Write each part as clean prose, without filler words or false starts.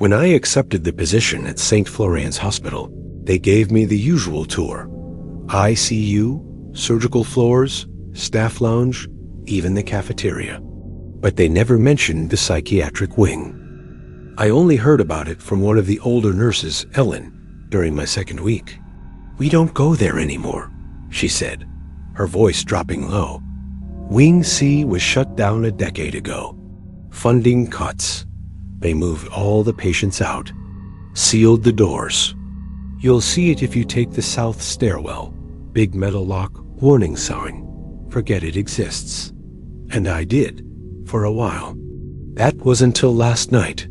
When I accepted the position at St. Florian's Hospital, they gave me the usual tour. ICU, surgical floors, staff lounge, even the cafeteria. But they never mentioned the psychiatric wing. I only heard about it from one of the older nurses, Ellen, during my second week. "We don't go there anymore," she said, her voice dropping low. "Wing C was shut down a decade ago. Funding cuts. They moved all the patients out, sealed the doors. You'll see it if you take the south stairwell. Big metal lock, warning sign. Forget it exists." And I did, for a while. That was until last night.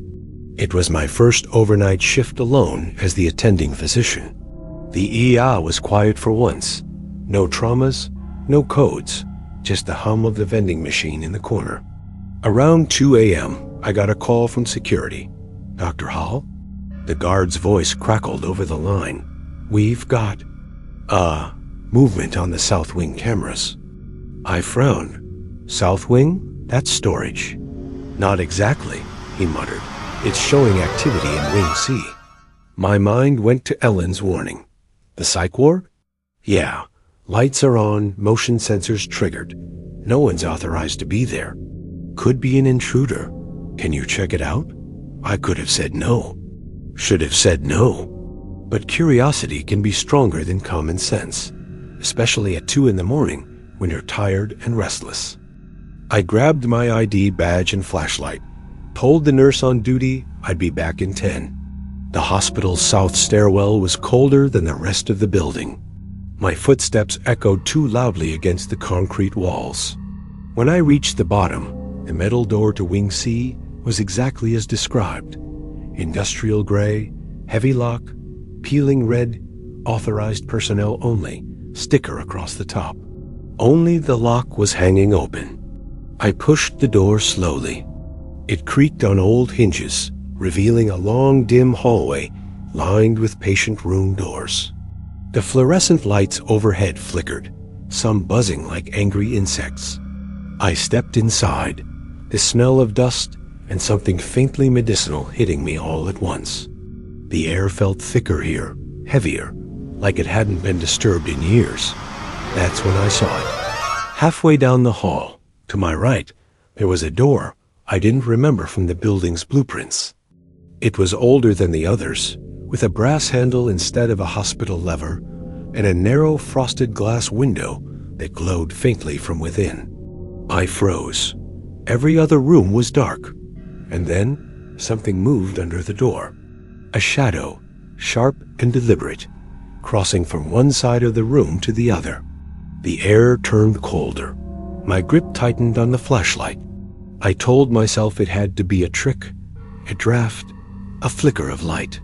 It was my first overnight shift alone as the attending physician. The ER was quiet for once. No traumas, no codes, just the hum of the vending machine in the corner. Around 2 a.m., I got a call from security. "Dr. Hall?" The guard's voice crackled over the line. "We've got, movement on the South Wing cameras." I frowned. "South Wing? That's storage." "Not exactly," he muttered. "It's showing activity in Wing C." My mind went to Ellen's warning. The psych ward? Yeah. Lights are on, motion sensors triggered. No one's authorized to be there. Could be an intruder. Can you check it out? I could have said no. Should have said no. But curiosity can be stronger than common sense, especially at 2 in the morning when you're tired and restless. I grabbed my ID badge and flashlight, told the nurse on duty I'd be back in 10. The hospital's south stairwell was colder than the rest of the building. My footsteps echoed too loudly against the concrete walls. When I reached the bottom, the metal door to Wing C was exactly as described. Industrial gray, heavy lock, peeling red, authorized personnel only, sticker across the top. Only the lock was hanging open. I pushed the door slowly. It creaked on old hinges, revealing a long, dim hallway lined with patient room doors. The fluorescent lights overhead flickered, some buzzing like angry insects. I stepped inside, the smell of dust and something faintly medicinal hitting me all at once. The air felt thicker here, heavier, like it hadn't been disturbed in years. That's when I saw it. Halfway down the hall, to my right, there was a door I didn't remember from the building's blueprints. It was older than the others, with a brass handle instead of a hospital lever, and a narrow frosted glass window that glowed faintly from within. I froze. Every other room was dark, and then something moved under the door. A shadow, sharp and deliberate, crossing from one side of the room to the other. The air turned colder. My grip tightened on the flashlight. I told myself it had to be a trick, a draft, a flicker of light.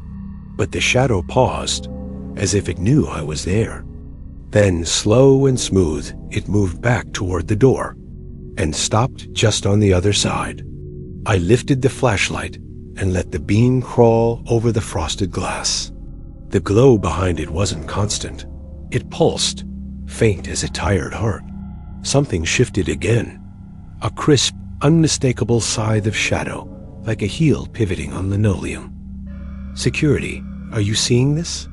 But the shadow paused, as if it knew I was there. Then, slow and smooth, it moved back toward the door, and stopped just on the other side. I lifted the flashlight and let the beam crawl over the frosted glass. The glow behind it wasn't constant. It pulsed, faint as a tired heart. Something shifted again. A crisp, unmistakable scythe of shadow, like a heel pivoting on linoleum. "Security, are you seeing this?"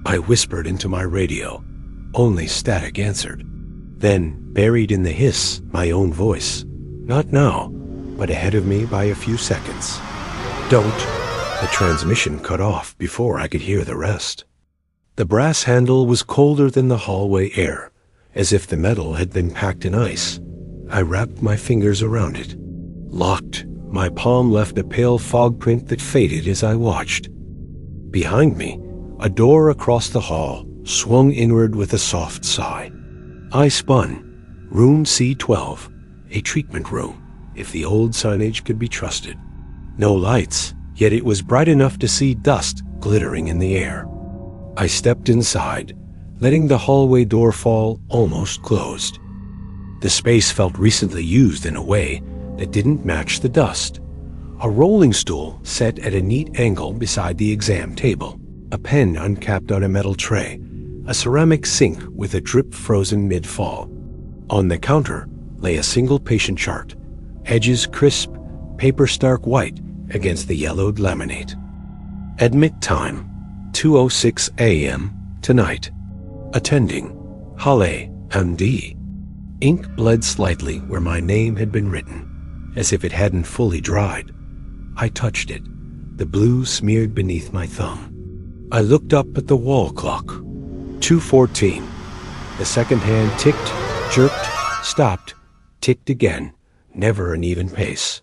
I whispered into my radio. Only static answered. Then, buried in the hiss, my own voice. "Not now, but ahead of me by a few seconds." "Don't." The transmission cut off before I could hear the rest. The brass handle was colder than the hallway air, as if the metal had been packed in ice. I wrapped my fingers around it. Locked, my palm left a pale fog print that faded as I watched. Behind me, a door across the hall swung inward with a soft sigh. I spun. Room C12, a treatment room, if the old signage could be trusted. No lights, yet it was bright enough to see dust glittering in the air. I stepped inside, letting the hallway door fall almost closed. The space felt recently used in a way that didn't match the dust. A rolling stool set at a neat angle beside the exam table, a pen uncapped on a metal tray, a ceramic sink with a drip frozen mid-fall. On the counter lay a single patient chart, edges crisp, paper stark white against the yellowed laminate. Admit time, 2:06 a.m. tonight. Attending, Halle MD. Ink bled slightly where my name had been written, as if it hadn't fully dried. I touched it, the blue smeared beneath my thumb. I looked up at the wall clock. 2:14. The second hand ticked, jerked, stopped, ticked again, never an even pace.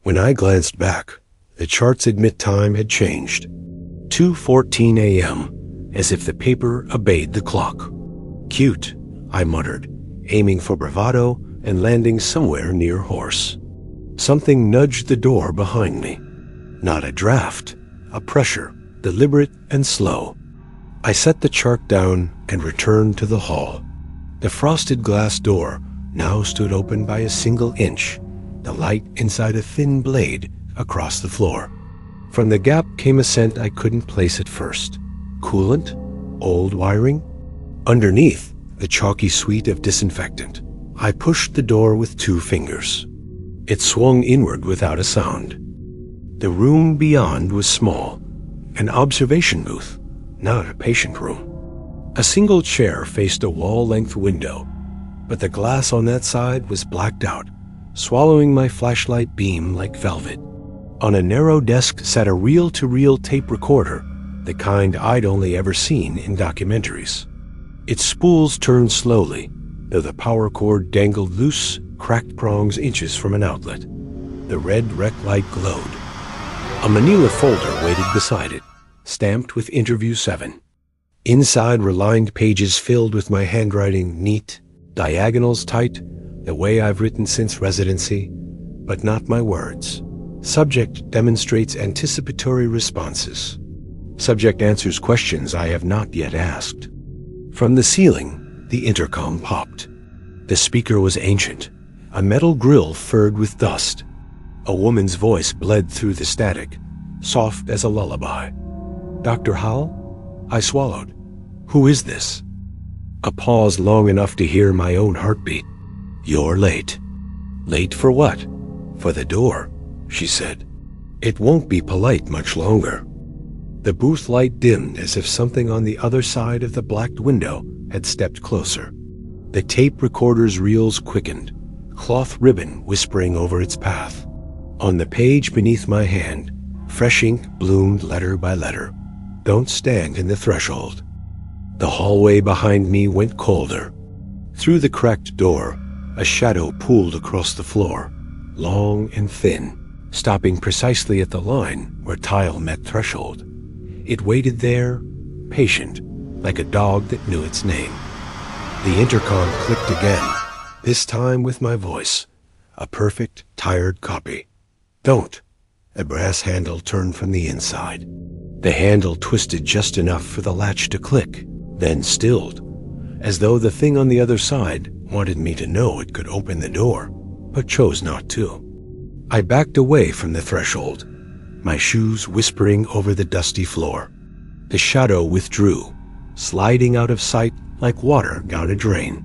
When I glanced back, the chart's admit time had changed. 2:14 a.m., as if the paper obeyed the clock. Cute, I muttered, aiming for bravado and landing somewhere near hoarse. Something nudged the door behind me. Not a draft, a pressure, deliberate and slow. I set the chart down and returned to the hall. The frosted glass door now stood open by a single inch, the light inside a thin blade across the floor. From the gap came a scent I couldn't place at first. Coolant? Old wiring? Underneath, the chalky sweet of disinfectant. I pushed the door with 2 fingers. It swung inward without a sound. The room beyond was small, an observation booth, not a patient room. A single chair faced a wall-length window, but the glass on that side was blacked out, swallowing my flashlight beam like velvet. On a narrow desk sat a reel-to-reel tape recorder, the kind I'd only ever seen in documentaries. Its spools turned slowly, though the power cord dangled loose, cracked prongs inches from an outlet. The red rec light glowed. A manila folder waited beside it, stamped with Interview 7. Inside were lined pages filled with my handwriting, neat, diagonals tight, the way I've written since residency, but not my words. Subject demonstrates anticipatory responses. Subject answers questions I have not yet asked. From the ceiling, the intercom popped. The speaker was ancient, a metal grill furred with dust. A woman's voice bled through the static, soft as a lullaby. Dr. Howell? I swallowed. Who is this? A pause long enough to hear my own heartbeat. You're late. Late for what? For the door, she said. It won't be polite much longer. The booth light dimmed as if something on the other side of the blacked window had stepped closer. The tape recorder's reels quickened, cloth ribbon whispering over its path. On the page beneath my hand, fresh ink bloomed letter by letter. Don't stand in the threshold. The hallway behind me went colder. Through the cracked door, a shadow pooled across the floor, long and thin, stopping precisely at the line where tile met threshold. It waited there, patient, like a dog that knew its name. The intercom clicked again, this time with my voice, a perfect, tired copy. Don't. A brass handle turned from the inside. The handle twisted just enough for the latch to click, then stilled, as though the thing on the other side wanted me to know it could open the door, but chose not to. I backed away from the threshold, my shoes whispering over the dusty floor. The shadow withdrew, sliding out of sight like water down a drain.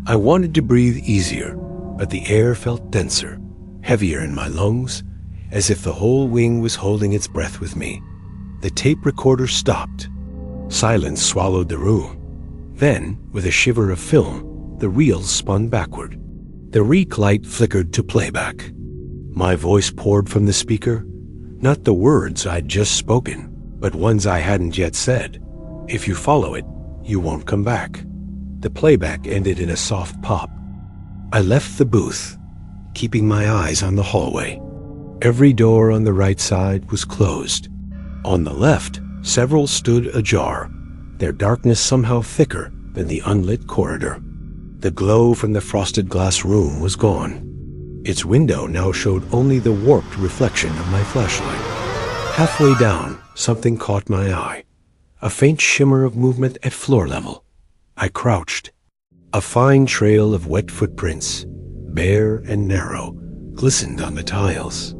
I wanted to breathe easier, but the air felt denser, heavier in my lungs, as if the whole wing was holding its breath with me. The tape recorder stopped. Silence swallowed the room. Then, with a shiver of film, the reels spun backward. The reek light flickered to playback. My voice poured from the speaker, not the words I'd just spoken, but ones I hadn't yet said. If you follow it, you won't come back. The playback ended in a soft pop. I left the booth, keeping my eyes on the hallway. Every door on the right side was closed. On the left, several stood ajar, their darkness somehow thicker than the unlit corridor. The glow from the frosted glass room was gone. Its window now showed only the warped reflection of my flashlight. Halfway down, something caught my eye. A faint shimmer of movement at floor level. I crouched. A fine trail of wet footprints, bare and narrow, glistened on the tiles.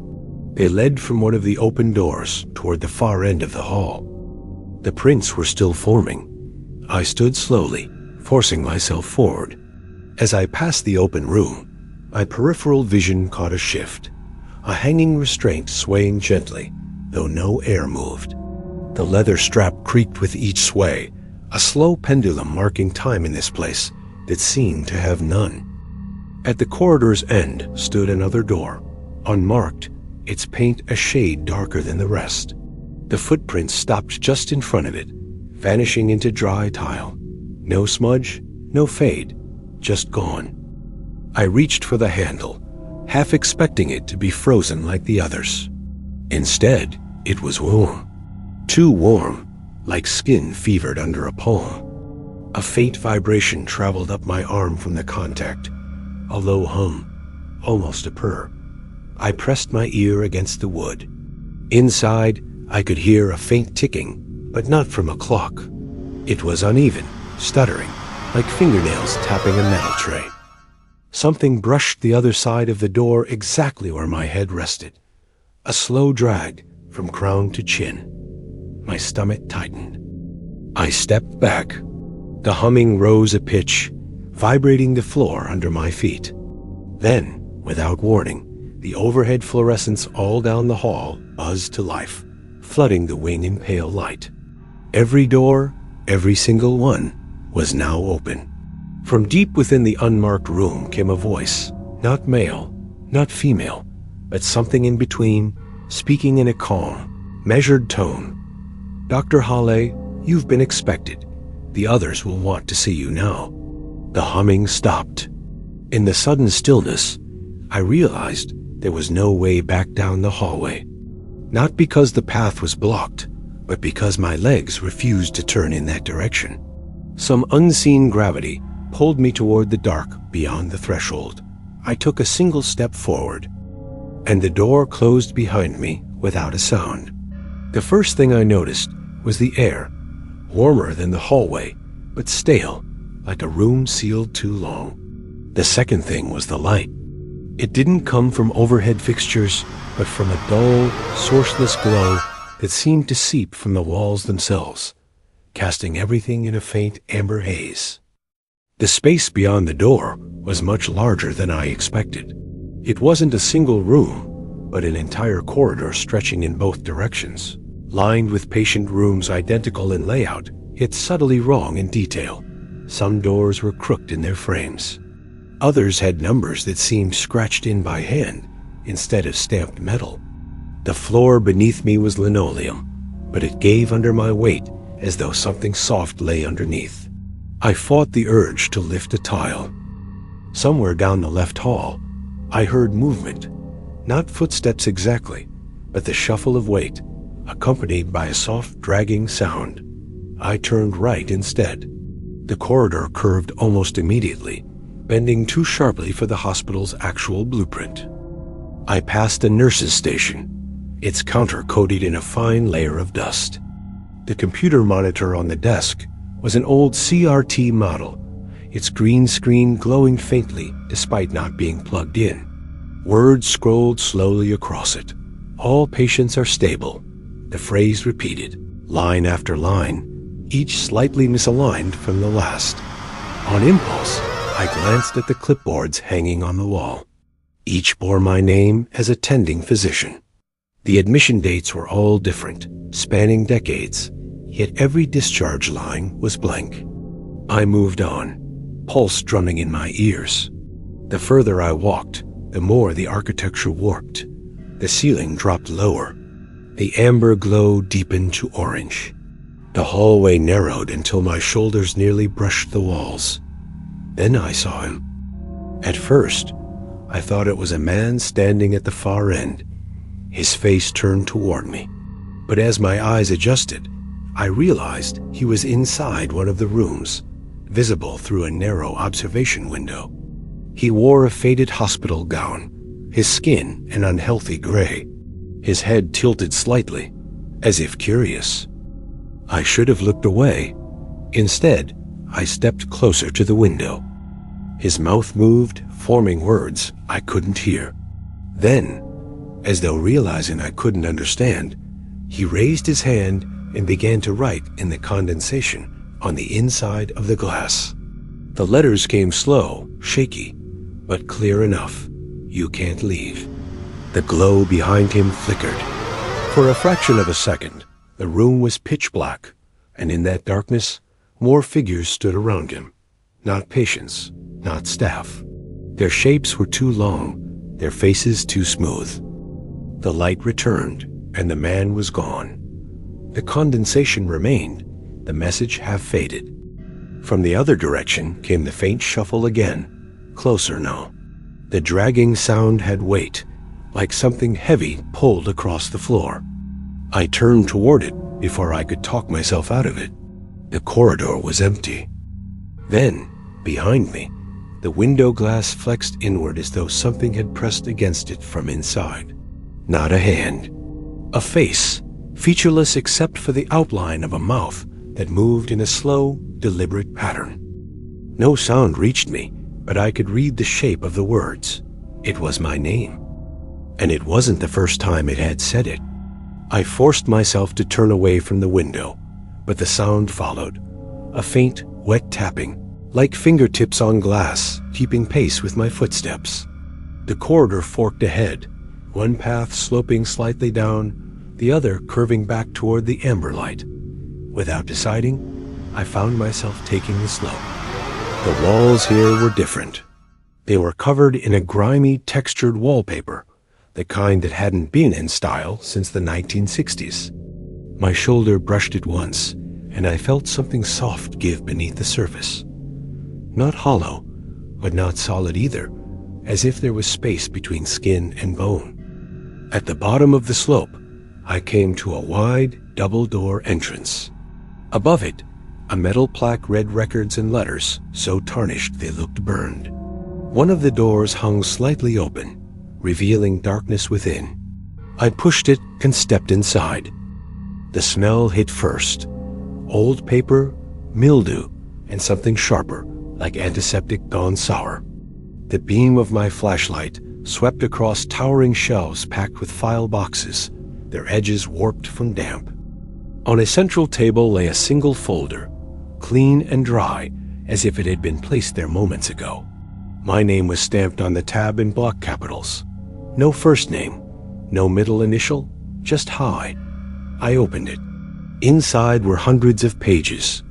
They led from one of the open doors toward the far end of the hall. The prints were still forming. I stood slowly, forcing myself forward. As I passed the open room, my peripheral vision caught a shift, a hanging restraint swaying gently, though no air moved. The leather strap creaked with each sway, a slow pendulum marking time in this place that seemed to have none. At the corridor's end stood another door, unmarked, its paint a shade darker than the rest. The footprints stopped just in front of it, vanishing into dry tile. No smudge, no fade, just gone. I reached for the handle, half expecting it to be frozen like the others. Instead, it was warm. Too warm, like skin fevered under a palm. A faint vibration traveled up my arm from the contact, a low hum, almost a purr. I pressed my ear against the wood. Inside, I could hear a faint ticking, but not from a clock. It was uneven, stuttering, like fingernails tapping a metal tray. Something brushed the other side of the door exactly where my head rested. A slow drag from crown to chin. My stomach tightened. I stepped back. The humming rose a pitch, vibrating the floor under my feet. Then, without warning, the overhead fluorescents all down the hall buzzed to life, flooding the wing in pale light. Every door, every single one, was now open. From deep within the unmarked room came a voice, not male, not female, but something in between, speaking in a calm, measured tone. "Dr. Hale, you've been expected. The others will want to see you now." The humming stopped. In the sudden stillness, I realized there was no way back down the hallway. Not because the path was blocked, but because my legs refused to turn in that direction. Some unseen gravity pulled me toward the dark beyond the threshold. I took a single step forward, and the door closed behind me without a sound. The first thing I noticed was the air, warmer than the hallway, but stale, like a room sealed too long. The second thing was the light. It didn't come from overhead fixtures, but from a dull, sourceless glow that seemed to seep from the walls themselves, casting everything in a faint amber haze. The space beyond the door was much larger than I expected. It wasn't a single room, but an entire corridor stretching in both directions, lined with patient rooms identical in layout, yet subtly wrong in detail. Some doors were crooked in their frames. Others had numbers that seemed scratched in by hand instead of stamped metal. The floor beneath me was linoleum, but it gave under my weight as though something soft lay underneath. I fought the urge to lift a tile. Somewhere down the left hall, I heard movement, not footsteps exactly, but the shuffle of weight, accompanied by a soft dragging sound. I turned right instead. The corridor curved almost immediately, bending too sharply for the hospital's actual blueprint. I passed a nurse's station, its counter coated in a fine layer of dust. The computer monitor on the desk was an old CRT model, its green screen glowing faintly despite not being plugged in. Words scrolled slowly across it. "All patients are stable," the phrase repeated, line after line, each slightly misaligned from the last. On impulse, I glanced at the clipboards hanging on the wall. Each bore my name as attending physician. The admission dates were all different, spanning decades, yet every discharge line was blank. I moved on, pulse drumming in my ears. The further I walked, the more the architecture warped. The ceiling dropped lower. The amber glow deepened to orange. The hallway narrowed until my shoulders nearly brushed the walls. Then I saw him. At first, I thought it was a man standing at the far end, his face turned toward me. But as my eyes adjusted, I realized he was inside one of the rooms, visible through a narrow observation window. He wore a faded hospital gown, his skin an unhealthy gray, his head tilted slightly, as if curious. I should have looked away. Instead, I stepped closer to the window. His mouth moved, forming words I couldn't hear. Then, as though realizing I couldn't understand, he raised his hand and began to write in the condensation on the inside of the glass. The letters came slow, shaky, but clear enough. "You can't leave." The glow behind him flickered. For a fraction of a second, The room was pitch black, and in that darkness, more figures stood around him. Not patients, not staff. Their shapes were too long, their faces too smooth. The light returned, and the man was gone. The condensation remained, the message half faded. From the other direction came the faint shuffle again, closer now. The dragging sound had weight, like something heavy pulled across the floor. I turned toward it before I could talk myself out of it. The corridor was empty. Then, behind me, the window glass flexed inward as though something had pressed against it from inside. Not a hand. A face, featureless except for the outline of a mouth that moved in a slow, deliberate pattern. No sound reached me, but I could read the shape of the words. It was my name. And it wasn't the first time it had said it. I forced myself to turn away from the window, but the sound followed. A faint, wet tapping, like fingertips on glass, keeping pace with my footsteps. The corridor forked ahead, one path sloping slightly down, the other curving back toward the amber light. Without deciding, I found myself taking the slope. The walls here were different. They were covered in a grimy, textured wallpaper, the kind that hadn't been in style since the 1960s. My shoulder brushed it once, and I felt something soft give beneath the surface. Not hollow, but not solid either, as if there was space between skin and bone. At the bottom of the slope, I came to a wide, double-door entrance. Above it, a metal plaque read records and letters, so tarnished they looked burned. One of the doors hung slightly open, revealing darkness within. I pushed it and stepped inside. The smell hit first. Old paper, mildew, and something sharper, like antiseptic gone sour. The beam of my flashlight swept across towering shelves packed with file boxes, their edges warped from damp. On a central table lay a single folder, clean and dry, as if it had been placed there moments ago. My name was stamped on the tab in block capitals. No first name, no middle initial, just Hi. I opened it. Inside were hundreds of pages,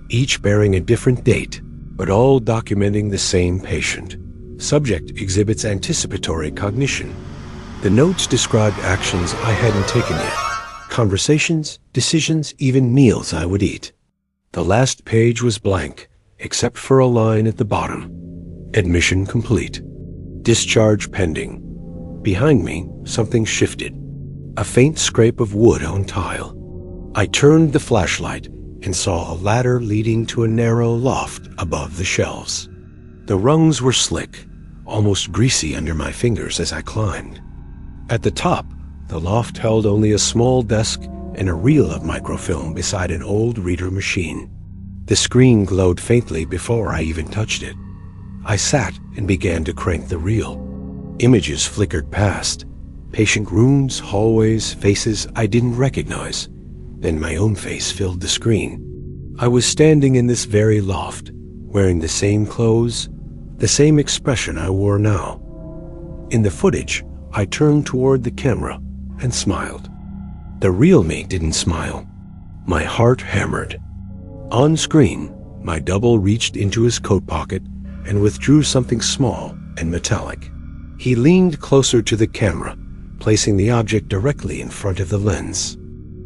each bearing a different date, but all documenting the same patient. Subject exhibits anticipatory cognition. The notes described actions I hadn't taken yet, conversations, decisions, even meals I would eat. The last page was blank, except for a line at the bottom. Admission complete. Discharge pending. Behind me, something shifted. A faint scrape of wood on tile. I turned the flashlight and saw a ladder leading to a narrow loft above the shelves. The rungs were slick, almost greasy under my fingers as I climbed. At the top, the loft held only a small desk and a reel of microfilm beside an old reader machine. The screen glowed faintly before I even touched it. I sat and began to crank the reel. Images flickered past. Patient rooms, hallways, faces I didn't recognize. Then my own face filled the screen. I was standing in this very loft, wearing the same clothes, the same expression I wore now. In the footage, I turned toward the camera and smiled. The real me didn't smile. My heart hammered. On screen, my double reached into his coat pocket and withdrew something small and metallic. He leaned closer to the camera, placing the object directly in front of the lens.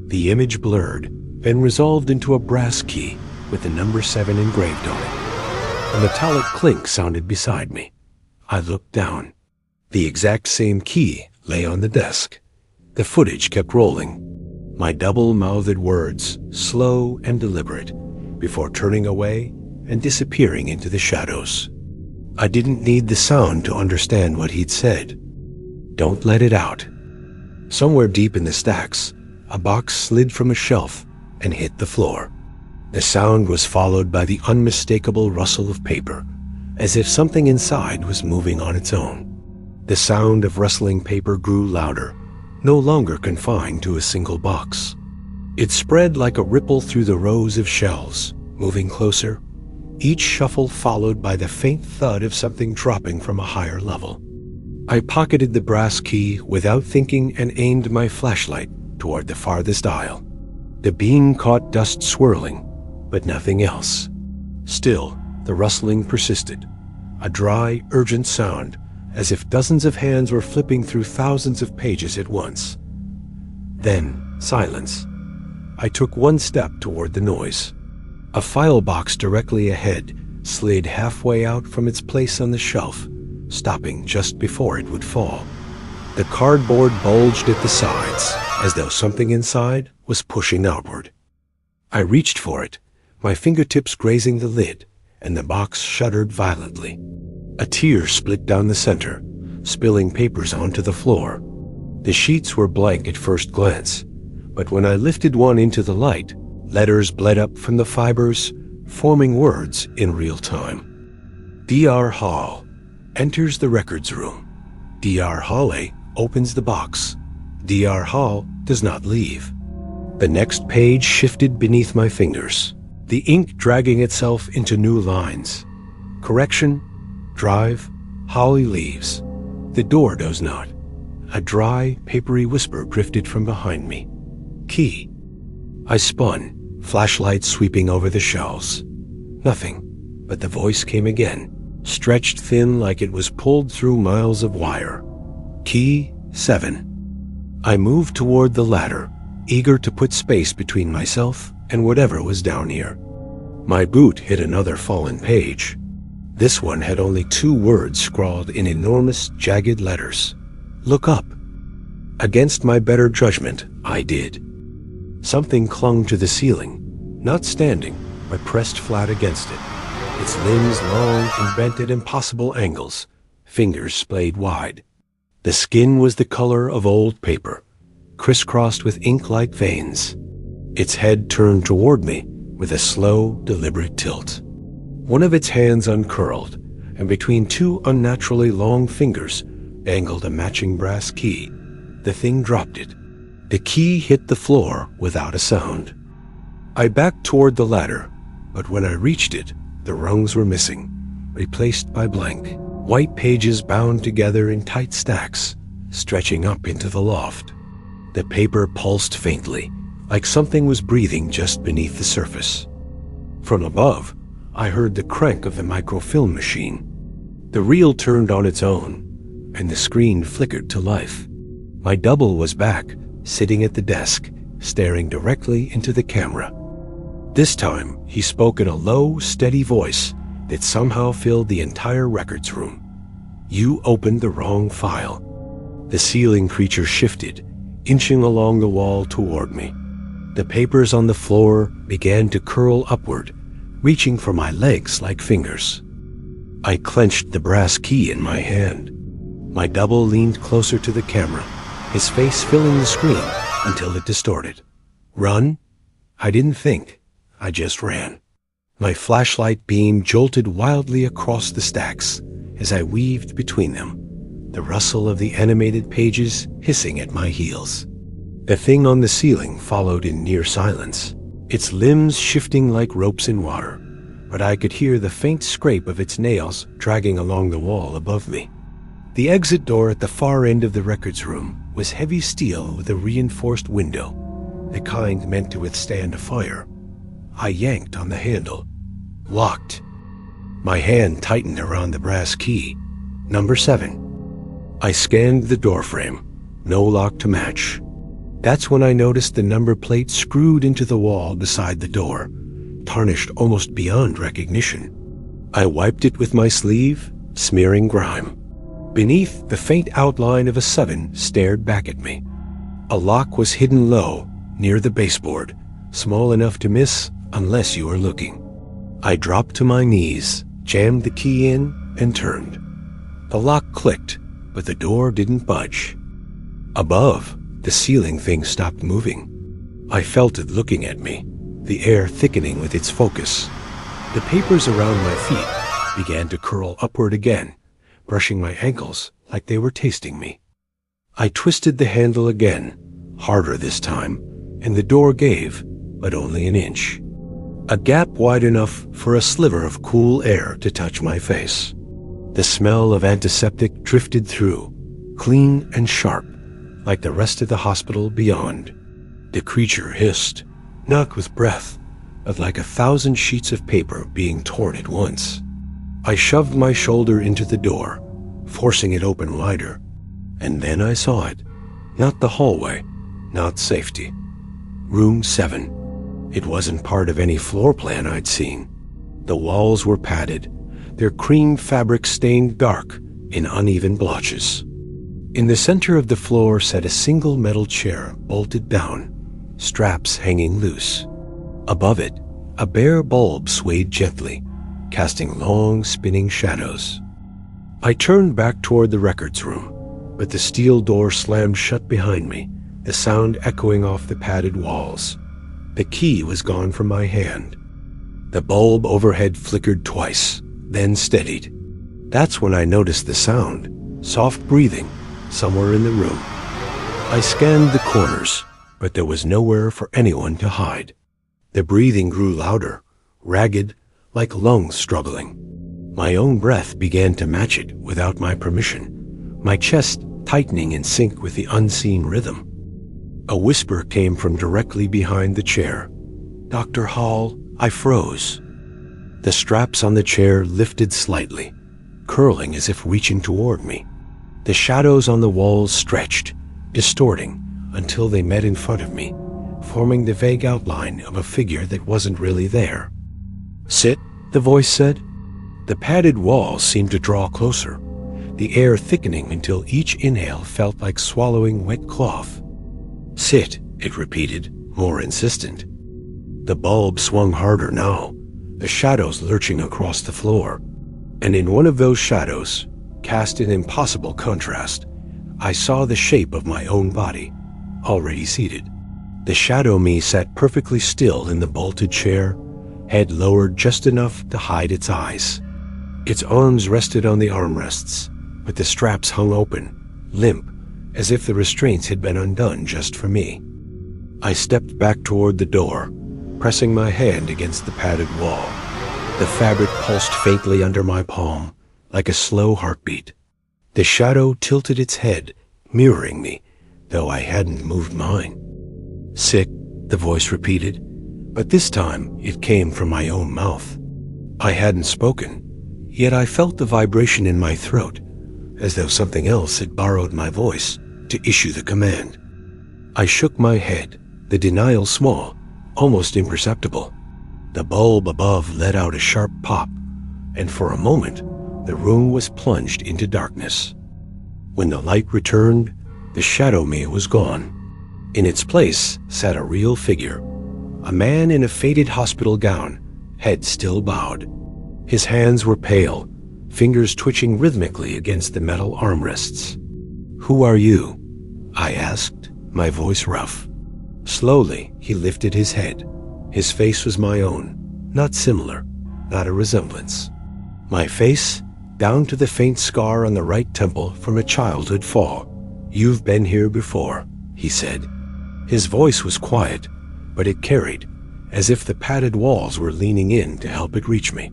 The image blurred, then resolved into a brass key with the number 7 engraved on it. A metallic clink sounded beside me. I looked down. The exact same key lay on the desk. The footage kept rolling. My double-mouthed words, slow and deliberate, before turning away and disappearing into the shadows. I didn't need the sound to understand what he'd said. Don't let it out. Somewhere deep in the stacks, a box slid from a shelf and hit the floor. The sound was followed by the unmistakable rustle of paper, as if something inside was moving on its own. The sound of rustling paper grew louder, no longer confined to a single box. It spread like a ripple through the rows of shelves, moving closer, each shuffle followed by the faint thud of something dropping from a higher level. I pocketed the brass key without thinking and aimed my flashlight toward the farthest aisle. The beam caught dust swirling, but nothing else. Still, the rustling persisted, a dry, urgent sound, as if dozens of hands were flipping through thousands of pages at once. Then, silence. I took one step toward the noise. A file box directly ahead slid halfway out from its place on the shelf, stopping just before it would fall. The cardboard bulged at the sides, as though something inside was pushing outward. I reached for it, my fingertips grazing the lid, and the box shuddered violently. A tear split down the center, spilling papers onto the floor. The sheets were blank at first glance, but when I lifted one into the light, letters bled up from the fibers, forming words in real time. Dr. Hall enters the records room. Dr. Hawley opens the box. Dr. Hall does not leave. The next page shifted beneath my fingers, the ink dragging itself into new lines. Correction, drive, Hawley leaves. The door does not. A dry, papery whisper drifted from behind me. Key. I spun, flashlight sweeping over the shelves. Nothing, but the voice came again, stretched thin like it was pulled through miles of wire. Key 7. I moved toward the ladder, eager to put space between myself and whatever was down here. My boot hit another fallen page. This one had only 2 words scrawled in enormous, jagged letters. Look up. Against my better judgment, I did. Something clung to the ceiling, not standing, but pressed flat against it. Its limbs long and bent at impossible angles, fingers splayed wide. The skin was the color of old paper, crisscrossed with ink-like veins. Its head turned toward me with a slow, deliberate tilt. One of its hands uncurled, and between 2 unnaturally long fingers dangled a matching brass key. The thing dropped it. The key hit the floor without a sound. I backed toward the ladder, but when I reached it, the rungs were missing, replaced by blank, white pages bound together in tight stacks, stretching up into the loft. The paper pulsed faintly, like something was breathing just beneath the surface. From above, I heard the crank of the microfilm machine. The reel turned on its own, and the screen flickered to life. My double was back, sitting at the desk, staring directly into the camera. This time, he spoke in a low, steady voice that somehow filled the entire records room. You opened the wrong file. The ceiling creature shifted, inching along the wall toward me. The papers on the floor began to curl upward, reaching for my legs like fingers. I clenched the brass key in my hand. My double leaned closer to the camera, his face filling the screen until it distorted. Run? I didn't think. I just ran. My flashlight beam jolted wildly across the stacks as I weaved between them, the rustle of the animated pages hissing at my heels. The thing on the ceiling followed in near silence, its limbs shifting like ropes in water, but I could hear the faint scrape of its nails dragging along the wall above me. The exit door at the far end of the records room was heavy steel with a reinforced window, the kind meant to withstand a fire. I yanked on the handle. Locked. My hand tightened around the brass key. Number 7. I scanned the doorframe. No lock to match. That's when I noticed the number plate screwed into the wall beside the door, tarnished almost beyond recognition. I wiped it with my sleeve, smearing grime. Beneath, the faint outline of a 7 stared back at me. A lock was hidden low, near the baseboard, small enough to miss unless you were looking. I dropped to my knees, jammed the key in, and turned. The lock clicked, but the door didn't budge. Above, the ceiling thing stopped moving. I felt it looking at me, the air thickening with its focus. The papers around my feet began to curl upward again, brushing my ankles like they were tasting me. I twisted the handle again, harder this time, and the door gave, but only an inch. A gap wide enough for a sliver of cool air to touch my face. The smell of antiseptic drifted through, clean and sharp, like the rest of the hospital beyond. The creature hissed, not with breath, but like 1,000 sheets of paper being torn at once. I shoved my shoulder into the door, forcing it open wider, and then I saw it. Not the hallway, not safety. Room 7. It wasn't part of any floor plan I'd seen. The walls were padded, their cream fabric stained dark in uneven blotches. In the center of the floor sat a single metal chair bolted down, straps hanging loose. Above it, a bare bulb swayed gently, casting long, spinning shadows. I turned back toward the records room, but the steel door slammed shut behind me, the sound echoing off the padded walls. The key was gone from my hand. The bulb overhead flickered twice, then steadied. That's when I noticed the sound, soft breathing, somewhere in the room. I scanned the corners, but there was nowhere for anyone to hide. The breathing grew louder, ragged, like lungs struggling. My own breath began to match it without my permission, my chest tightening in sync with the unseen rhythm. A whisper came from directly behind the chair. "Dr. Hall," I froze. The straps on the chair lifted slightly, curling as if reaching toward me. The shadows on the walls stretched, distorting, until they met in front of me, forming the vague outline of a figure that wasn't really there. "Sit," the voice said. The padded walls seemed to draw closer, the air thickening until each inhale felt like swallowing wet cloth. "Sit," it repeated, more insistent. The bulb swung harder now, the shadows lurching across the floor. And in one of those shadows, cast in impossible contrast, I saw the shape of my own body, already seated. The shadow me sat perfectly still in the bolted chair, head lowered just enough to hide its eyes. Its arms rested on the armrests, but the straps hung open, limp, as if the restraints had been undone just for me. I stepped back toward the door, pressing my hand against the padded wall. The fabric pulsed faintly under my palm, like a slow heartbeat. The shadow tilted its head, mirroring me, though I hadn't moved mine. "Sick," the voice repeated, but this time it came from my own mouth. I hadn't spoken, yet I felt the vibration in my throat, as though something else had borrowed my voice to issue the command. I shook my head, the denial small, almost imperceptible. The bulb above let out a sharp pop, and for a moment, the room was plunged into darkness. When the light returned, the shadow me was gone. In its place sat a real figure, a man in a faded hospital gown, head still bowed. His hands were pale, fingers twitching rhythmically against the metal armrests. "Who are you?" I asked, my voice rough. Slowly, he lifted his head. His face was my own, not similar, not a resemblance. My face, down to the faint scar on the right temple from a childhood fall. "You've been here before," he said. His voice was quiet, but it carried, as if the padded walls were leaning in to help it reach me.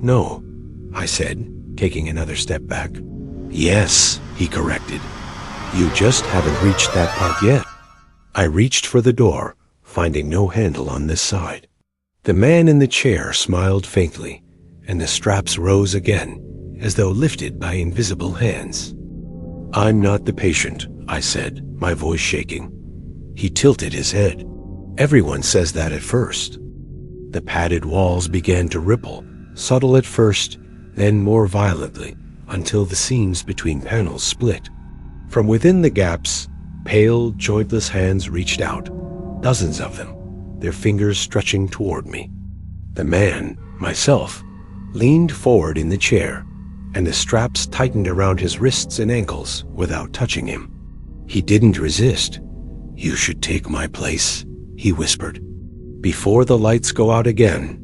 "No," I said, taking another step back. "Yes," he corrected. "You just haven't reached that part yet." I reached for the door, finding no handle on this side. The man in the chair smiled faintly, and the straps rose again, as though lifted by invisible hands. "I'm not the patient," I said, my voice shaking. He tilted his head. "Everyone says that at first." The padded walls began to ripple, subtle at first, then more violently, until the seams between panels split. From within the gaps, pale, jointless hands reached out, dozens of them, their fingers stretching toward me. The man, myself, leaned forward in the chair, and the straps tightened around his wrists and ankles without touching him. He didn't resist. "You should take my place," he whispered. "Before the lights go out again."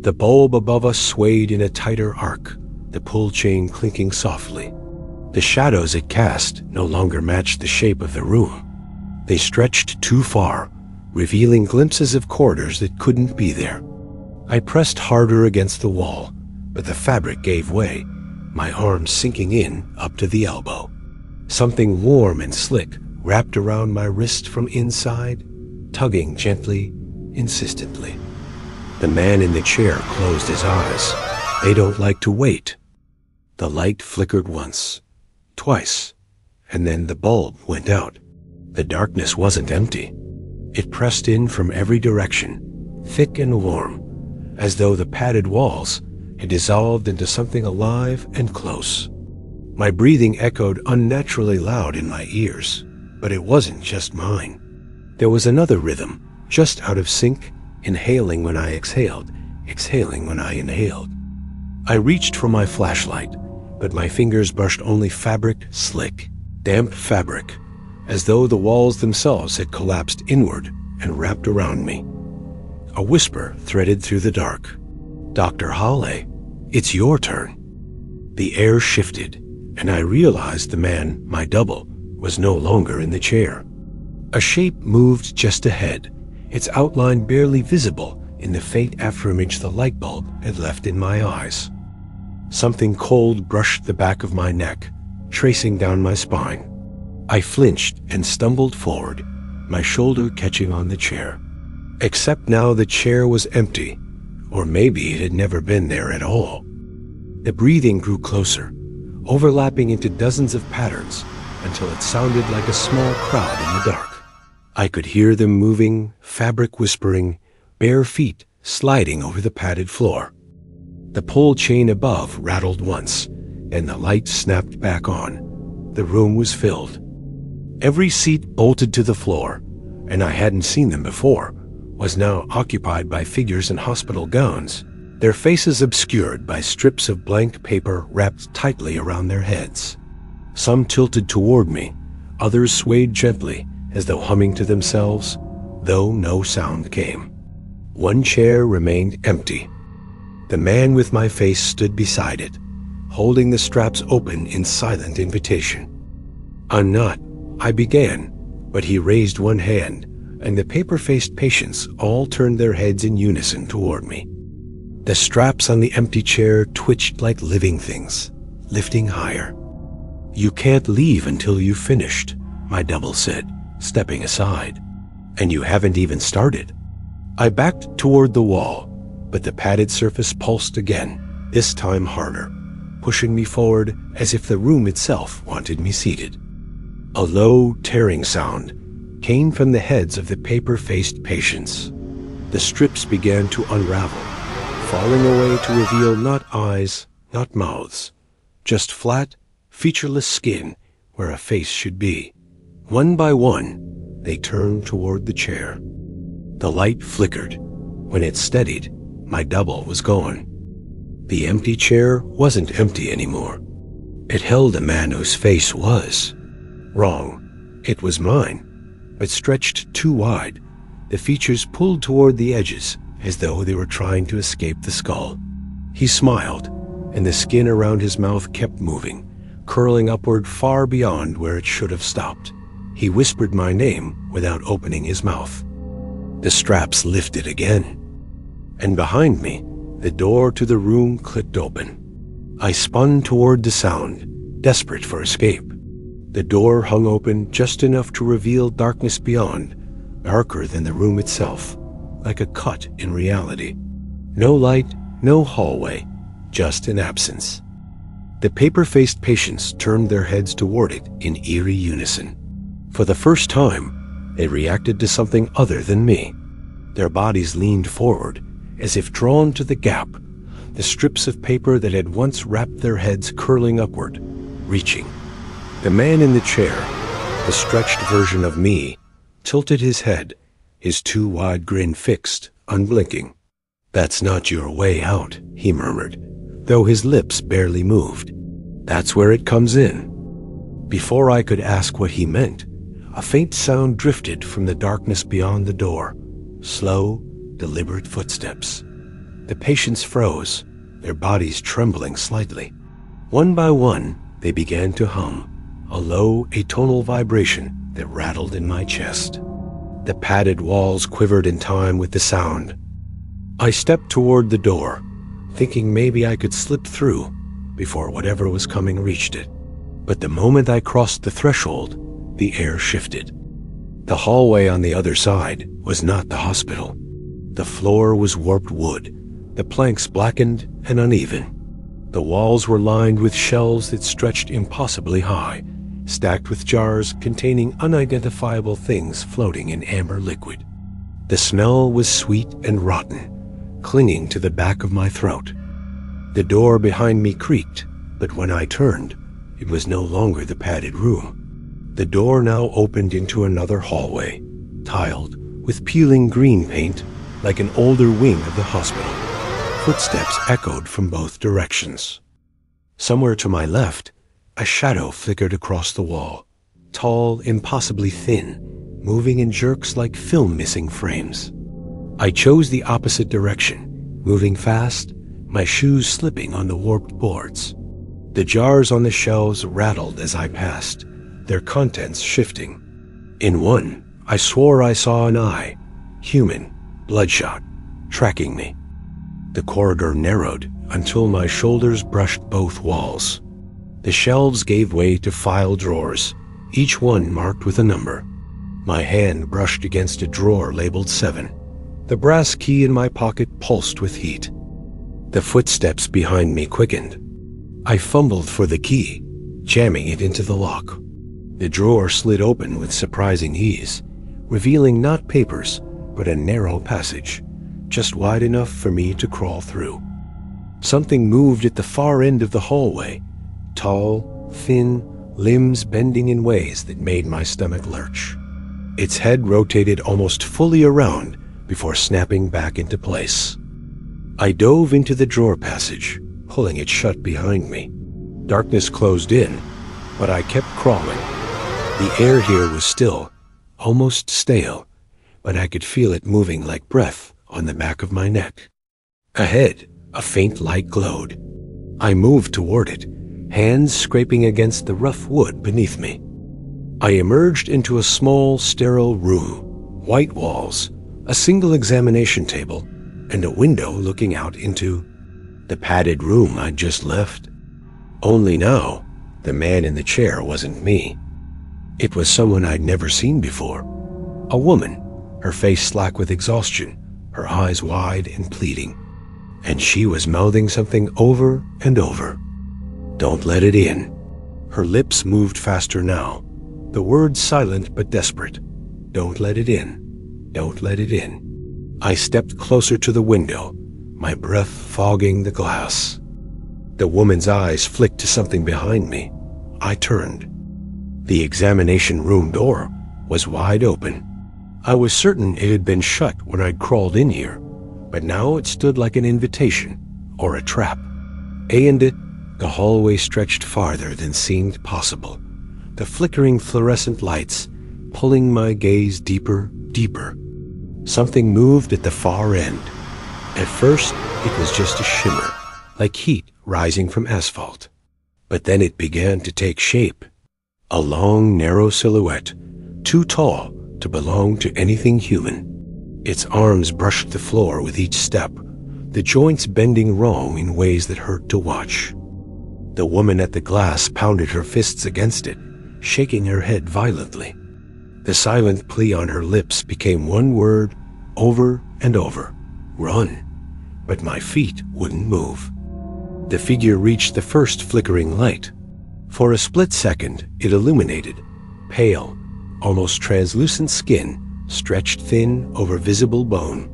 The bulb above us swayed in a tighter arc, the pull chain clinking softly. The shadows it cast no longer matched the shape of the room. They stretched too far, revealing glimpses of corridors that couldn't be there. I pressed harder against the wall, but the fabric gave way, my arms sinking in up to the elbow. Something warm and slick wrapped around my wrist from inside, tugging gently, insistently. The man in the chair closed his eyes. They don't like to wait. The light flickered once, twice, and then the bulb went out. The darkness wasn't empty. It pressed in from every direction, thick and warm, as though the padded walls had dissolved into something alive and close. My breathing echoed unnaturally loud in my ears, but it wasn't just mine. There was another rhythm, just out of sync, inhaling when I exhaled, exhaling when I inhaled. I reached for my flashlight, but my fingers brushed only fabric, slick, damp fabric, as though the walls themselves had collapsed inward and wrapped around me. A whisper threaded through the dark. "Dr. Hawley, it's your turn." The air shifted, and I realized the man, my double, was no longer in the chair. A shape moved just ahead, its outline barely visible in the faint afterimage the light bulb had left in my eyes. Something cold brushed the back of my neck, tracing down my spine. I flinched and stumbled forward, my shoulder catching on the chair. Except now the chair was empty, or maybe it had never been there at all. The breathing grew closer, overlapping into dozens of patterns until it sounded like a small crowd in the dark. I could hear them moving, fabric whispering, bare feet sliding over the padded floor. The pole chain above rattled once, and the light snapped back on. The room was filled. Every seat bolted to the floor, and I hadn't seen them before, was now occupied by figures in hospital gowns, their faces obscured by strips of blank paper wrapped tightly around their heads. Some tilted toward me, others swayed gently, as though humming to themselves, though no sound came. One chair remained empty. The man with my face stood beside it, holding the straps open in silent invitation. "Unnot," I began, but he raised one hand, and the paper-faced patients all turned their heads in unison toward me. The straps on the empty chair twitched like living things, lifting higher. "You can't leave until you've finished," my double said, stepping aside. "And you haven't even started." I backed toward the wall, but the padded surface pulsed again, this time harder, pushing me forward as if the room itself wanted me seated. A low, tearing sound came from the heads of the paper-faced patients. The strips began to unravel, falling away to reveal not eyes, not mouths, just flat, featureless skin where a face should be. One by one, they turned toward the chair. The light flickered. When it steadied, my double was gone. The empty chair wasn't empty anymore. It held a man whose face was wrong. It was mine, but stretched too wide, the features pulled toward the edges as though they were trying to escape the skull. He smiled, and the skin around his mouth kept moving, curling upward far beyond where it should have stopped. He whispered my name without opening his mouth. The straps lifted again, and behind me, the door to the room clicked open. I spun toward the sound, desperate for escape. The door hung open just enough to reveal darkness beyond, darker than the room itself, like a cut in reality. No light, no hallway, just an absence. The paper-faced patients turned their heads toward it in eerie unison. For the first time, they reacted to something other than me. Their bodies leaned forward, as if drawn to the gap, the strips of paper that had once wrapped their heads curling upward, reaching. The man in the chair, the stretched version of me, tilted his head, his too wide grin fixed, unblinking. "That's not your way out," he murmured, though his lips barely moved. "That's where it comes in." Before I could ask what he meant, a faint sound drifted from the darkness beyond the door. Slow, deliberate footsteps. The patients froze, their bodies trembling slightly. One by one, they began to hum, a low, atonal vibration that rattled in my chest. The padded walls quivered in time with the sound. I stepped toward the door, thinking maybe I could slip through before whatever was coming reached it. But the moment I crossed the threshold, the air shifted. The hallway on the other side was not the hospital. The floor was warped wood, the planks blackened and uneven. The walls were lined with shelves that stretched impossibly high, stacked with jars containing unidentifiable things floating in amber liquid. The smell was sweet and rotten, clinging to the back of my throat. The door behind me creaked, but when I turned, it was no longer the padded room. The door now opened into another hallway, tiled, with peeling green paint, like an older wing of the hospital. Footsteps echoed from both directions. Somewhere to my left, a shadow flickered across the wall, tall, impossibly thin, moving in jerks like film missing frames. I chose the opposite direction, moving fast, my shoes slipping on the warped boards. The jars on the shelves rattled as I passed, their contents shifting. In one, I swore I saw an eye, human, bloodshot, tracking me. The corridor narrowed until my shoulders brushed both walls. The shelves gave way to file drawers, each one marked with a number. My hand brushed against a drawer labeled 7. The brass key in my pocket pulsed with heat. The footsteps behind me quickened. I fumbled for the key, jamming it into the lock. The drawer slid open with surprising ease, revealing not papers, but a narrow passage, just wide enough for me to crawl through. Something moved at the far end of the hallway, tall, thin, limbs bending in ways that made my stomach lurch. Its head rotated almost fully around before snapping back into place. I dove into the drawer passage, pulling it shut behind me. Darkness closed in, but I kept crawling. The air here was still, almost stale, but I could feel it moving like breath on the back of my neck. Ahead, a faint light glowed. I moved toward it, hands scraping against the rough wood beneath me. I emerged into a small, sterile room, white walls, a single examination table, and a window looking out into the padded room I'd just left. Only now, the man in the chair wasn't me. It was someone I'd never seen before. A woman, her face slack with exhaustion, her eyes wide and pleading. And she was mouthing something over and over. "Don't let it in." Her lips moved faster now, the words silent but desperate. "Don't let it in. Don't let it in." I stepped closer to the window, my breath fogging the glass. The woman's eyes flicked to something behind me. I turned. The examination room door was wide open. I was certain it had been shut when I'd crawled in here, but now it stood like an invitation or a trap. And the hallway stretched farther than seemed possible, the flickering fluorescent lights pulling my gaze deeper, deeper. Something moved at the far end. At first, it was just a shimmer, like heat rising from asphalt. But then it began to take shape. A long, narrow silhouette, too tall to belong to anything human. Its arms brushed the floor with each step, the joints bending wrong in ways that hurt to watch. The woman at the glass pounded her fists against it, shaking her head violently. The silent plea on her lips became one word over and over: "Run." But my feet wouldn't move. The figure reached the first flickering light. For a split second, it illuminated, pale, almost translucent skin stretched thin over visible bone.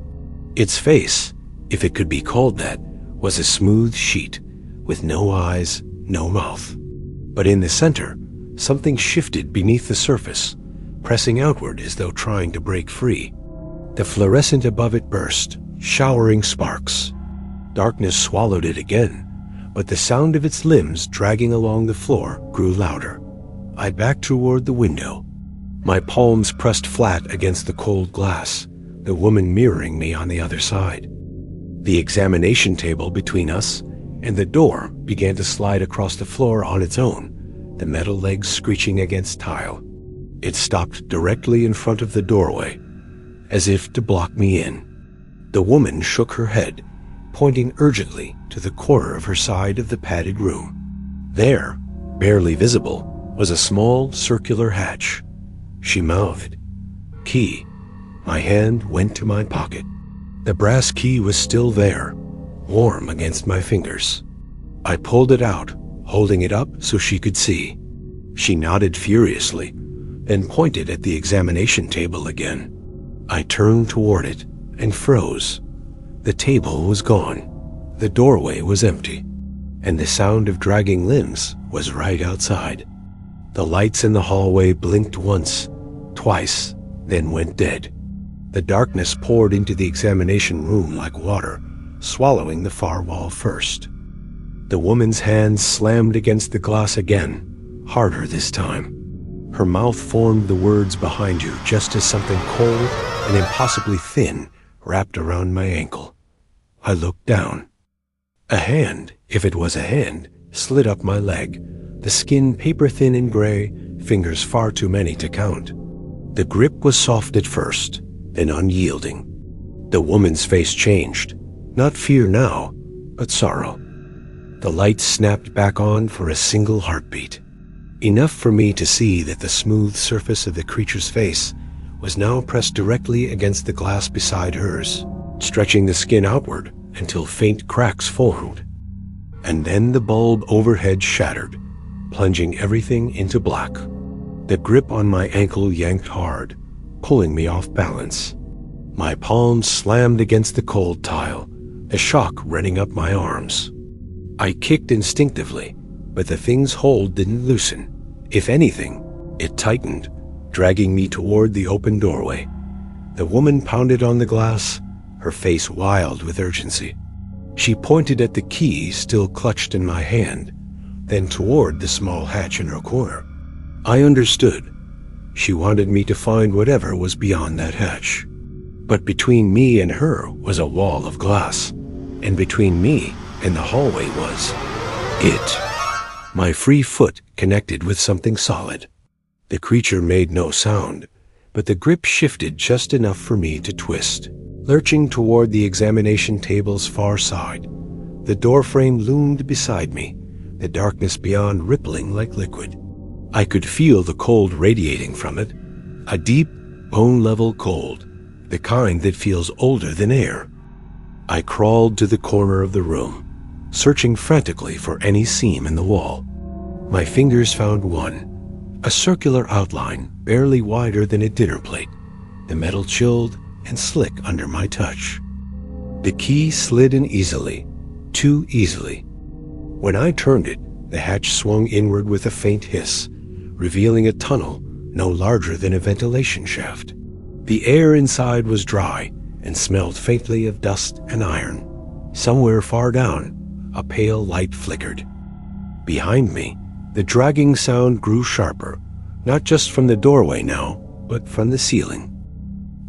Its face, if it could be called that, was a smooth sheet, with no eyes, no mouth. But in the center, something shifted beneath the surface, pressing outward as though trying to break free. The fluorescent above it burst, showering sparks. Darkness swallowed it again, but the sound of its limbs dragging along the floor grew louder. I backed toward the window, my palms pressed flat against the cold glass, the woman mirroring me on the other side. The examination table between us and the door began to slide across the floor on its own, the metal legs screeching against tile. It stopped directly in front of the doorway, as if to block me in. The woman shook her head, pointing urgently to the corner of her side of the padded room. There, barely visible, was a small circular hatch. She mouthed, "Key." My hand went to my pocket. The brass key was still there, warm against my fingers. I pulled it out, holding it up so she could see. She nodded furiously and pointed at the examination table again. I turned toward it and froze. The table was gone. The doorway was empty, and the sound of dragging limbs was right outside. The lights in the hallway blinked once, twice, then went dead. The darkness poured into the examination room like water, swallowing the far wall first. The woman's hands slammed against the glass again, harder this time. Her mouth formed the words "behind you" just as something cold and impossibly thin wrapped around my ankle. I looked down. A hand, if it was a hand, slid up my leg, the skin paper-thin and gray, fingers far too many to count. The grip was soft at first, then unyielding. The woman's face changed, not fear now, but sorrow. The lights snapped back on for a single heartbeat, enough for me to see that the smooth surface of the creature's face was now pressed directly against the glass beside hers, stretching the skin outward until faint cracks formed. And then the bulb overhead shattered, plunging everything into black. The grip on my ankle yanked hard, pulling me off balance. My palms slammed against the cold tile, a shock running up my arms. I kicked instinctively, but the thing's hold didn't loosen. If anything, it tightened, dragging me toward the open doorway. The woman pounded on the glass, her face wild with urgency. She pointed at the key still clutched in my hand, then toward the small hatch in her corner. I understood. She wanted me to find whatever was beyond that hatch. But between me and her was a wall of glass, and between me and the hallway was it. My free foot connected with something solid. The creature made no sound, but the grip shifted just enough for me to twist. Lurching toward the examination table's far side, the doorframe loomed beside me, the darkness beyond rippling like liquid. I could feel the cold radiating from it, a deep, bone-level cold, the kind that feels older than air. I crawled to the corner of the room, searching frantically for any seam in the wall. My fingers found one, a circular outline barely wider than a dinner plate, the metal chilled and slick under my touch. The key slid in easily, too easily. When I turned it, the hatch swung inward with a faint hiss, revealing a tunnel no larger than a ventilation shaft. The air inside was dry and smelled faintly of dust and iron. Somewhere far down, a pale light flickered. Behind me, the dragging sound grew sharper, not just from the doorway now, but from the ceiling.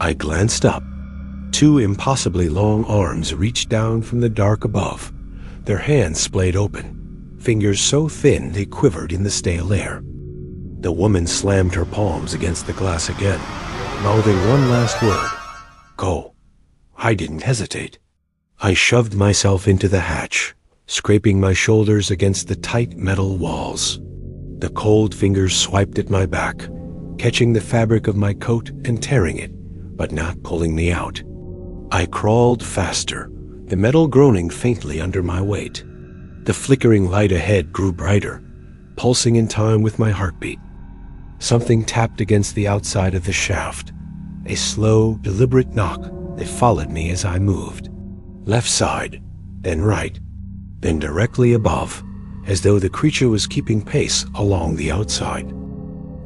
I glanced up. Two impossibly long arms reached down from the dark above, their hands splayed open, fingers so thin they quivered in the stale air. The woman slammed her palms against the glass again, mouthing one last word. Go. I didn't hesitate. I shoved myself into the hatch, scraping my shoulders against the tight metal walls. The cold fingers swiped at my back, catching the fabric of my coat and tearing it, but not pulling me out. I crawled faster, the metal groaning faintly under my weight. The flickering light ahead grew brighter, pulsing in time with my heartbeat. Something tapped against the outside of the shaft, a slow, deliberate knock that followed me as I moved. Left side, then right, then directly above, as though the creature was keeping pace along the outside.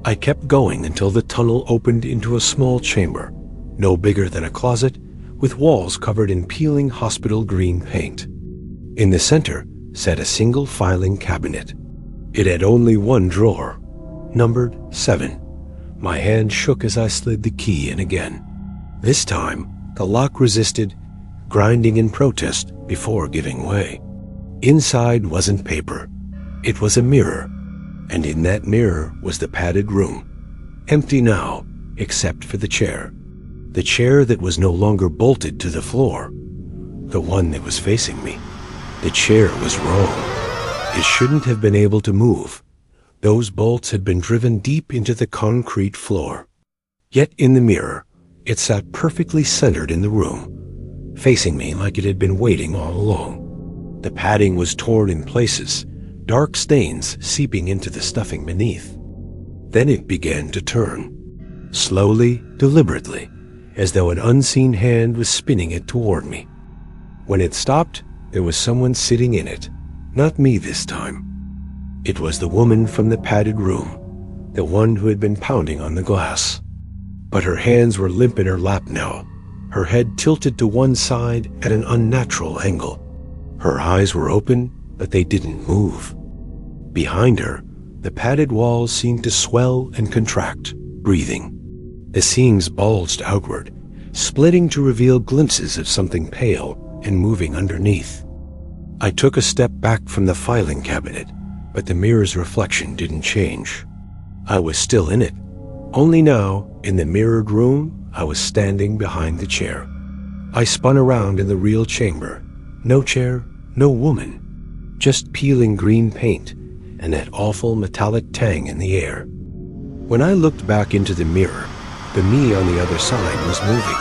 I kept going until the tunnel opened into a small chamber, no bigger than a closet, with walls covered in peeling hospital green paint. In the center sat a single filing cabinet. It had only one drawer, numbered 7. My hand shook as I slid the key in again. This time, the lock resisted, grinding in protest before giving way. Inside wasn't paper. It was a mirror, and in that mirror was the padded room, empty now, except for the chair that was no longer bolted to the floor, the one that was facing me. The chair was wrong. It shouldn't have been able to move. Those bolts had been driven deep into the concrete floor. Yet in the mirror, it sat perfectly centered in the room, facing me like it had been waiting all along. The padding was torn in places, dark stains seeping into the stuffing beneath. Then it began to turn, slowly, deliberately, as though an unseen hand was spinning it toward me. When it stopped, there was someone sitting in it, not me this time. It was the woman from the padded room, the one who had been pounding on the glass. But her hands were limp in her lap now, her head tilted to one side at an unnatural angle. Her eyes were open, but they didn't move. Behind her, the padded walls seemed to swell and contract, breathing. The seams bulged outward, splitting to reveal glimpses of something pale and moving underneath. I took a step back from the filing cabinet, but the mirror's reflection didn't change. I was still in it. Only now, in the mirrored room, I was standing behind the chair. I spun around in the real chamber. No chair, no woman. Just peeling green paint and that awful metallic tang in the air. When I looked back into the mirror, the me on the other side was moving.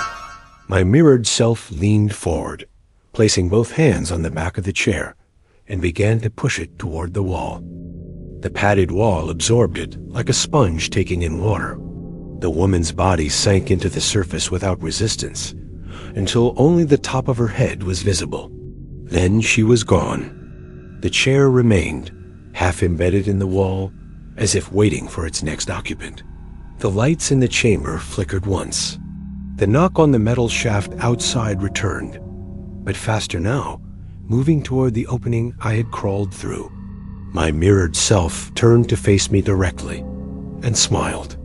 My mirrored self leaned forward, placing both hands on the back of the chair, and began to push it toward the wall. The padded wall absorbed it like a sponge taking in water. The woman's body sank into the surface without resistance, until only the top of her head was visible. Then she was gone. The chair remained, half embedded in the wall, as if waiting for its next occupant. The lights in the chamber flickered once. The knock on the metal shaft outside returned, but faster now, moving toward the opening I had crawled through. My mirrored self turned to face me directly and smiled.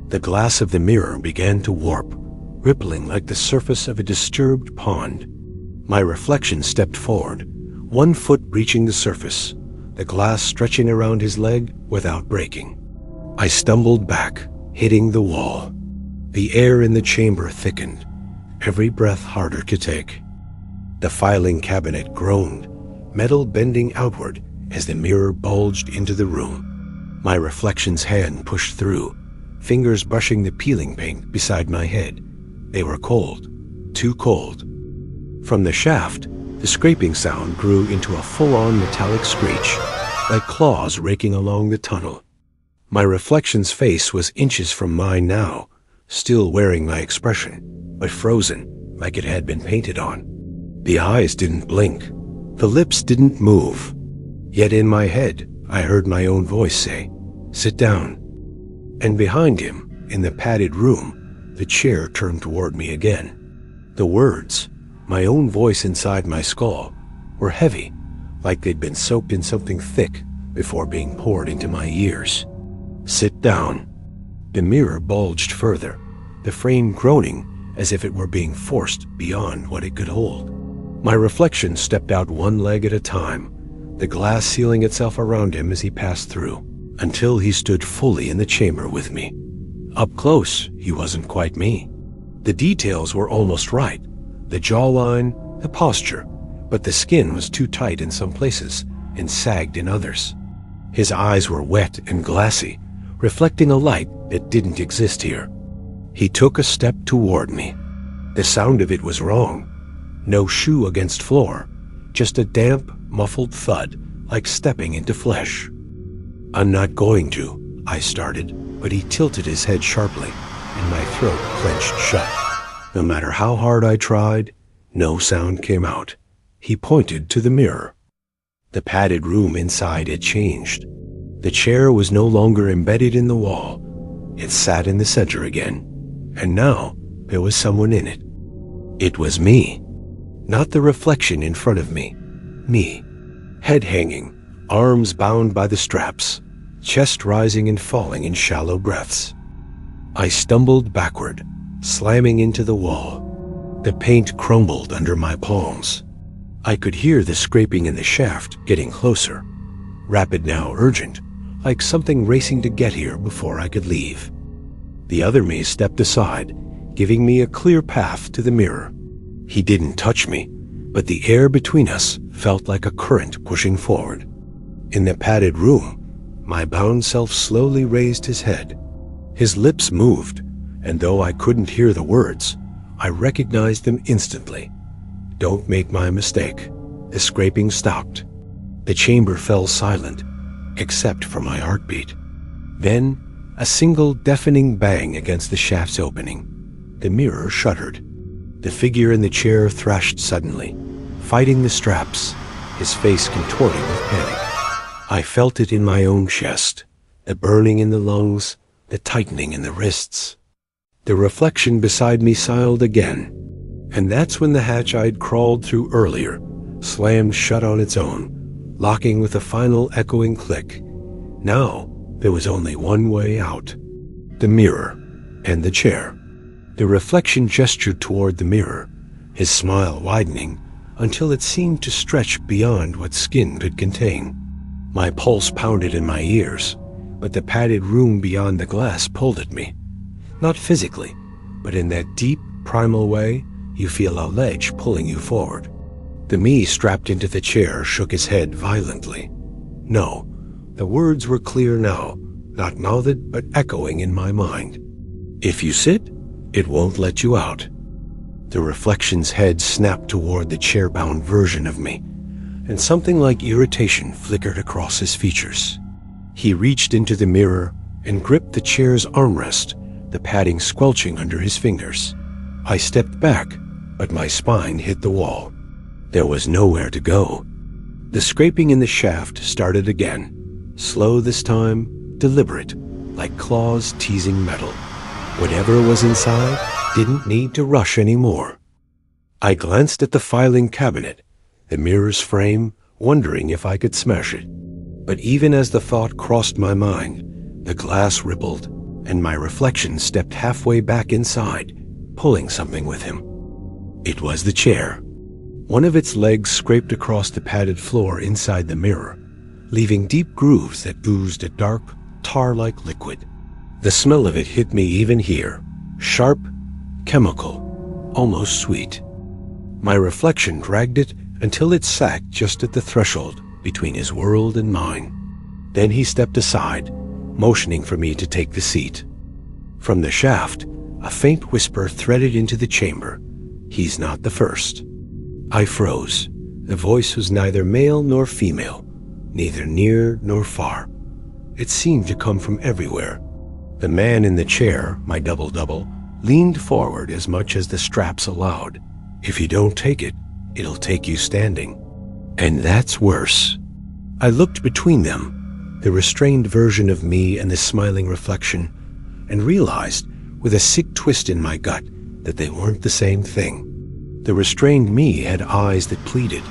The glass of the mirror began to warp, rippling like the surface of a disturbed pond. My reflection stepped forward, one foot reaching the surface, the glass stretching around his leg without breaking. I stumbled back, hitting the wall. The air in the chamber thickened, every breath harder to take. The filing cabinet groaned, metal bending outward as the mirror bulged into the room. My reflection's hand pushed through, fingers brushing the peeling paint beside my head. They were cold, too cold. From the shaft, the scraping sound grew into a full-on metallic screech, like claws raking along the tunnel. My reflection's face was inches from mine now, still wearing my expression, but frozen, like it had been painted on. The eyes didn't blink. The lips didn't move. Yet in my head, I heard my own voice say, "Sit down." And behind him, in the padded room, the chair turned toward me again. The words, my own voice inside my skull, were heavy, like they'd been soaked in something thick before being poured into my ears. "Sit down." The mirror bulged further, the frame groaning as if it were being forced beyond what it could hold. My reflection stepped out one leg at a time, the glass sealing itself around him as he passed through, until he stood fully in the chamber with me. Up close, he wasn't quite me. The details were almost right, the jawline, the posture, but the skin was too tight in some places and sagged in others. His eyes were wet and glassy, reflecting a light that didn't exist here. He took a step toward me. The sound of it was wrong. No shoe against floor, just a damp, muffled thud, like stepping into flesh. "I'm not going to," I started, but he tilted his head sharply, and my throat clenched shut. No matter how hard I tried, no sound came out. He pointed to the mirror. The padded room inside had changed. The chair was no longer embedded in the wall. It sat in the center again, and now there was someone in it. It was me. Not the reflection in front of me. Me. Head hanging, arms bound by the straps, chest rising and falling in shallow breaths. I stumbled backward, slamming into the wall. The paint crumbled under my palms. I could hear the scraping in the shaft getting closer, rapid now urgent, like something racing to get here before I could leave. The other me stepped aside, giving me a clear path to the mirror. He didn't touch me, but the air between us felt like a current pushing forward. In the padded room, my bound self slowly raised his head. His lips moved, and though I couldn't hear the words, I recognized them instantly. Don't make my mistake. The scraping stopped. The chamber fell silent, except for my heartbeat. Then, a single deafening bang against the shaft's opening. The mirror shuddered. The figure in the chair thrashed suddenly, fighting the straps, his face contorting with panic. I felt it in my own chest, the burning in the lungs, the tightening in the wrists. The reflection beside me sighed again, and that's when the hatch I'd crawled through earlier slammed shut on its own, locking with a final echoing click. Now, there was only one way out. The mirror and the chair. The reflection gestured toward the mirror, his smile widening until it seemed to stretch beyond what skin could contain. My pulse pounded in my ears, but the padded room beyond the glass pulled at me. Not physically, but in that deep, primal way you feel a ledge pulling you forward. The me strapped into the chair shook his head violently. No, the words were clear now, not mouthed but echoing in my mind. If you sit, it won't let you out. The reflection's head snapped toward the chair-bound version of me, and something like irritation flickered across his features. He reached into the mirror and gripped the chair's armrest, the padding squelching under his fingers. I stepped back, but my spine hit the wall. There was nowhere to go. The scraping in the shaft started again, slow this time, deliberate, like claws teasing metal. Whatever was inside didn't need to rush anymore. I glanced at the filing cabinet, the mirror's frame, wondering if I could smash it. But even as the thought crossed my mind, the glass rippled, and my reflection stepped halfway back inside, pulling something with him. It was the chair. One of its legs scraped across the padded floor inside the mirror, leaving deep grooves that oozed a dark, tar-like liquid. The smell of it hit me even here, sharp, chemical, almost sweet. My reflection dragged it until it sat just at the threshold between his world and mine. Then he stepped aside, motioning for me to take the seat. From the shaft, a faint whisper threaded into the chamber. He's not the first. I froze. The voice was neither male nor female, neither near nor far. It seemed to come from everywhere. The man in the chair, my double-double, leaned forward as much as the straps allowed. If you don't take it, it'll take you standing. And that's worse. I looked between them, the restrained version of me and the smiling reflection, and realized, with a sick twist in my gut, that they weren't the same thing. The restrained me had eyes that pleaded.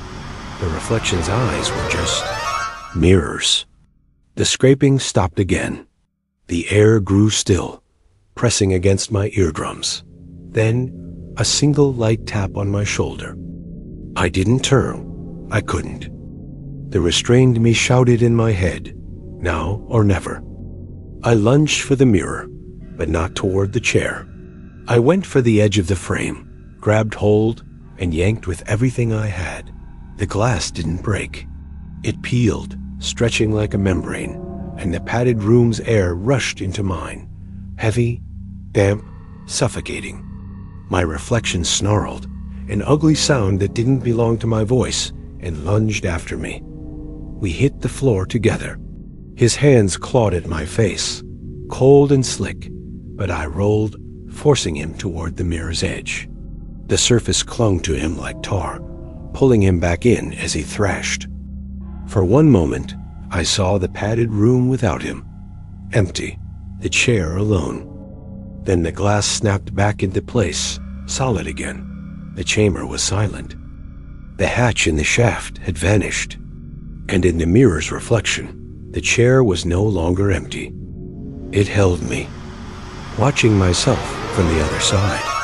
The reflection's eyes were just mirrors. The scraping stopped again. The air grew still, pressing against my eardrums. Then, a single light tap on my shoulder. I didn't turn. I couldn't. The restrained me shouted in my head, now or never. I lunged for the mirror, but not toward the chair. I went for the edge of the frame, grabbed hold, and yanked with everything I had. The glass didn't break. It peeled, stretching like a membrane, and the padded room's air rushed into mine, heavy, damp, suffocating. My reflection snarled, an ugly sound that didn't belong to my voice, and lunged after me. We hit the floor together. His hands clawed at my face, cold and slick, but I rolled, forcing him toward the mirror's edge. The surface clung to him like tar, pulling him back in as he thrashed. For one moment, I saw the padded room without him, empty, the chair alone. Then the glass snapped back into place, solid again. The chamber was silent. The hatch in the shaft had vanished, and in the mirror's reflection, the chair was no longer empty. It held me, watching myself from the other side.